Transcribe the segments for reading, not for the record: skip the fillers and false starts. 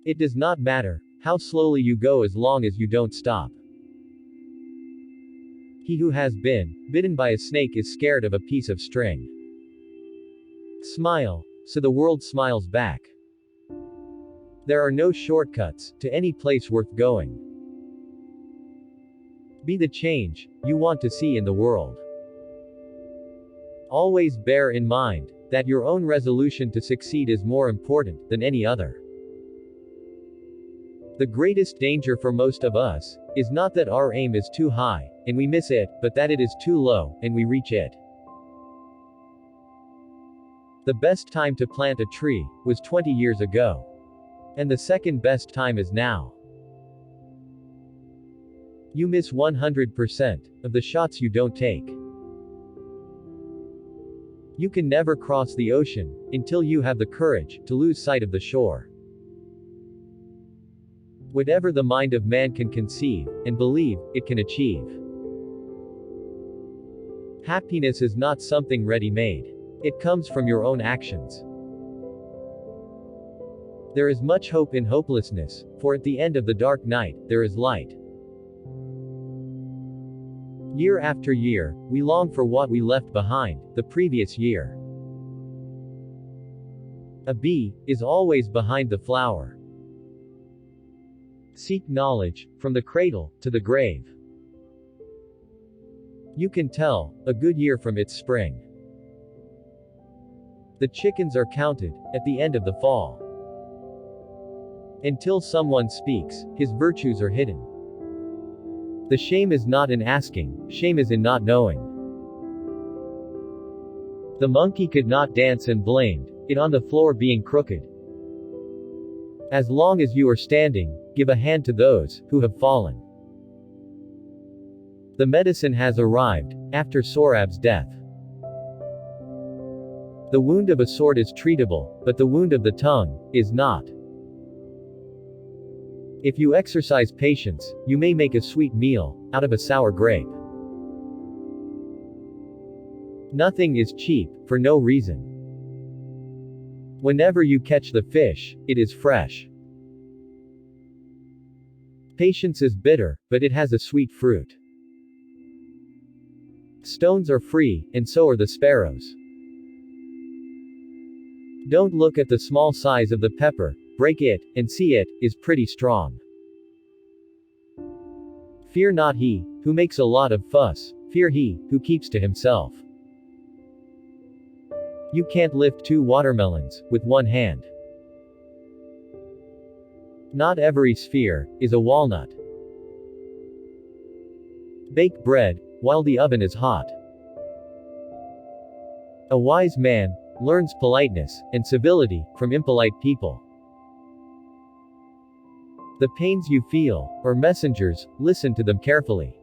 It does not matter how slowly you go as long as you don't stop. He who has been bitten by a snake is scared of a piece of string. Smile, so the world smiles back. There are no shortcuts to any place worth going. Be the change you want to see in the world. Always bear in mind that your own resolution to succeed is more important than any other. The greatest danger for most of us is not that our aim is too high and we miss it, but that it is too low and we reach it. The best time to plant a tree was 20 years ago. And the second best time is now. You miss 100% of the shots you don't take. You can never cross the ocean until you have the courage to lose sight of the shore. Whatever the mind of man can conceive and believe, it can achieve. Happiness is not something ready-made. It comes from your own actions. There is much hope in hopelessness, for at the end of the dark night, there is light. Year after year, we long for what we left behind the previous year. A bee is always behind the flower. Seek knowledge, from the cradle to the grave. You can tell a good year from its spring. The chickens are counted at the end of the fall. Until someone speaks, his virtues are hidden. The shame is not in asking, shame is in not knowing. The monkey could not dance and blamed it on the floor being crooked. As long as you are standing, give a hand to those who have fallen. The medicine has arrived after Sohrab's death. The wound of a sword is treatable, but the wound of the tongue is not. If you exercise patience, you may make a sweet meal out of a sour grape. Nothing is cheap, for no reason. Whenever you catch the fish, it is fresh. Patience is bitter, but it has a sweet fruit. Stones are free, and so are the sparrows. Don't look at the small size of the pepper, break it, and see it is pretty strong. Fear not he who makes a lot of fuss, fear he who keeps to himself. You can't lift 2 watermelons with one hand. Not every sphere is a walnut. Bake bread while the oven is hot. A wise man learns politeness and civility from impolite people. The pains you feel are messengers, listen to them carefully.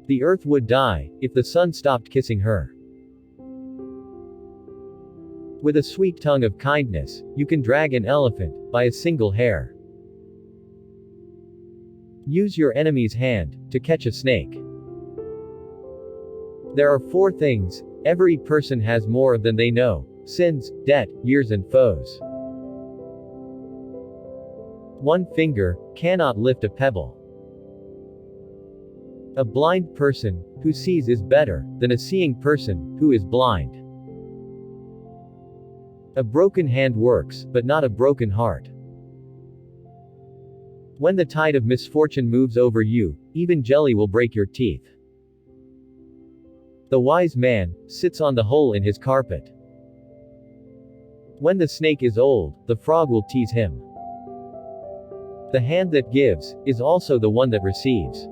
The earth would die if the sun stopped kissing her. With a sweet tongue of kindness, you can drag an elephant by a single hair. Use your enemy's hand to catch a snake. There are 4 things every person has more of than they know: sins, debt, years, and foes. One finger cannot lift a pebble. A blind person who sees is better than a seeing person who is blind. A broken hand works, but not a broken heart. When the tide of misfortune moves over you, even jelly will break your teeth. The wise man sits on the hole in his carpet. When the snake is old, the frog will tease him. The hand that gives is also the one that receives.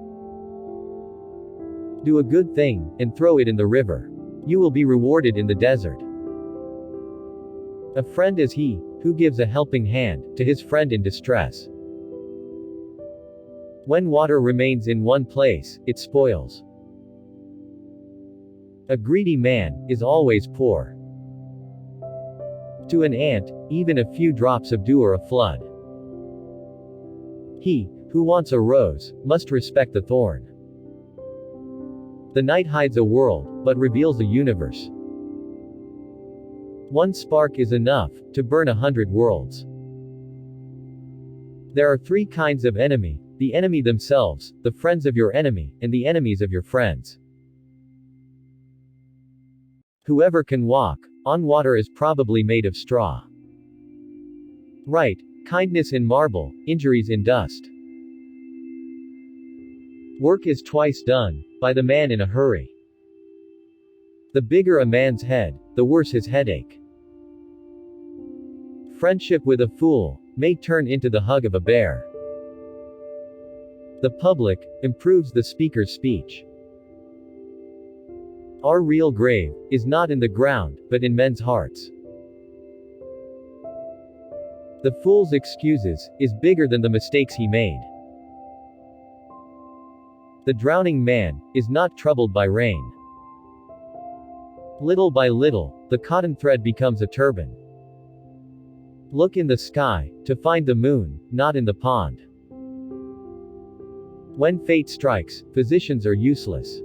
Do a good thing and throw it in the river. You will be rewarded in the desert. A friend is he who gives a helping hand to his friend in distress. When water remains in one place, it spoils. A greedy man is always poor. To an ant, even a few drops of dew are a flood. He who wants a rose must respect the thorn. The night hides a world, but reveals a universe. One spark is enough to burn 100 worlds. There are three kinds of enemy: the enemy themselves, the friends of your enemy, and the enemies of your friends. Whoever can walk on water is probably made of straw. Right, kindness in marble, injuries in dust. Work is twice done by the man in a hurry. The bigger a man's head, the worse his headache. Friendship with a fool may turn into the hug of a bear. The public improves the speaker's speech. Our real grave is not in the ground, but in men's hearts. The fool's excuses is bigger than the mistakes he made. The drowning man is not troubled by rain. Little by little, the cotton thread becomes a turban. Look in the sky to find the moon, not in the pond. When fate strikes, physicians are useless.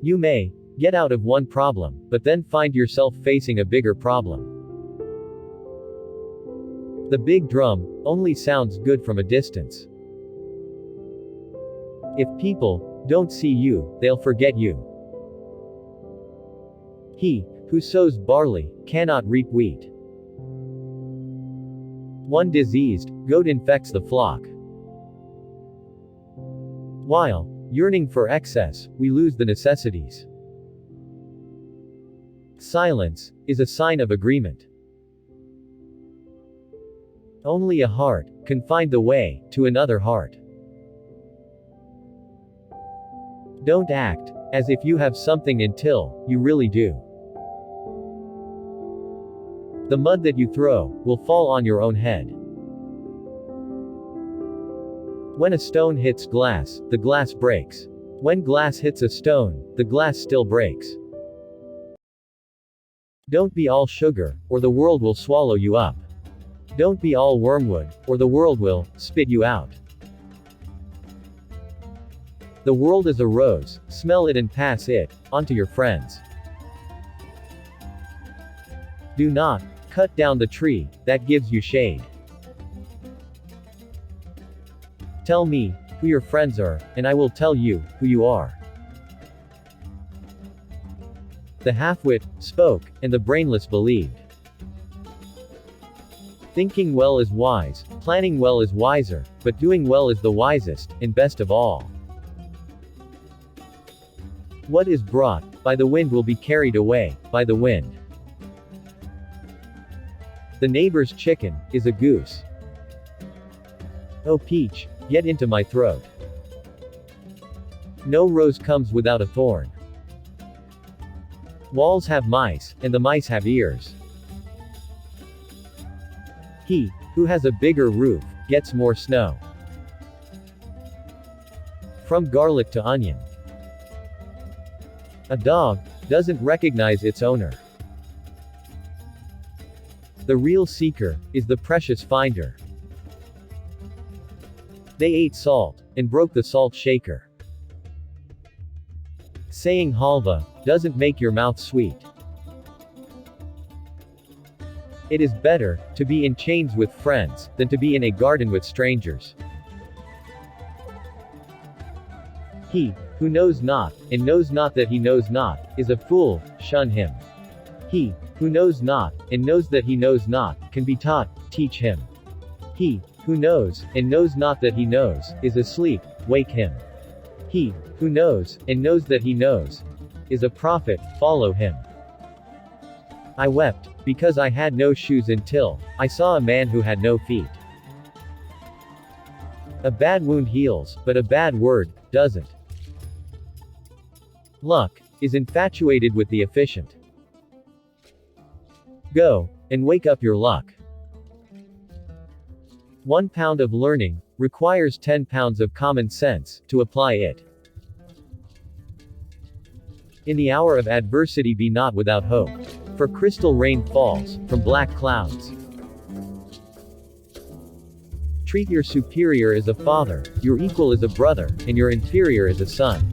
You may get out of one problem, but then find yourself facing a bigger problem. The big drum only sounds good from a distance. If people don't see you, they'll forget you. He who sows barley cannot reap wheat. One diseased goat infects the flock. While yearning for excess, we lose the necessities. Silence is a sign of agreement. Only a heart can find the way to another heart. Don't act as if you have something until you really do. The mud that you throw will fall on your own head. When a stone hits glass, the glass breaks. When glass hits a stone, the glass still breaks. Don't be all sugar, or the world will swallow you up. Don't be all wormwood, or the world will spit you out. The world is a rose, smell it and pass it on to your friends. Do not cut down the tree that gives you shade. Tell me who your friends are, and I will tell you who you are. The half-wit spoke, and the brainless believed. Thinking well is wise, planning well is wiser, but doing well is the wisest, and best of all. What is brought by the wind will be carried away by the wind. The neighbor's chicken is a goose. Oh peach, get into my throat. No rose comes without a thorn. Walls have mice, and the mice have ears. He who has a bigger roof gets more snow. From garlic to onion. A dog doesn't recognize its owner. The real seeker is the precious finder. They ate salt and broke the salt shaker. Saying halva doesn't make your mouth sweet. It is better to be in chains with friends than to be in a garden with strangers. He who knows not, and knows not that he knows not, is a fool, shun him. He who knows not, and knows that he knows not, can be taught, teach him. He who knows, and knows not that he knows, is asleep, wake him. He who knows, and knows that he knows, is a prophet, follow him. I wept, because I had no shoes until I saw a man who had no feet. A bad wound heals, but a bad word doesn't. Luck is infatuated with the efficient. Go and wake up your luck. 1 pound of learning requires 10 pounds of common sense to apply it. In the hour of adversity be not without hope. For crystal rain falls from black clouds. Treat your superior as a father, your equal as a brother, and your inferior as a son.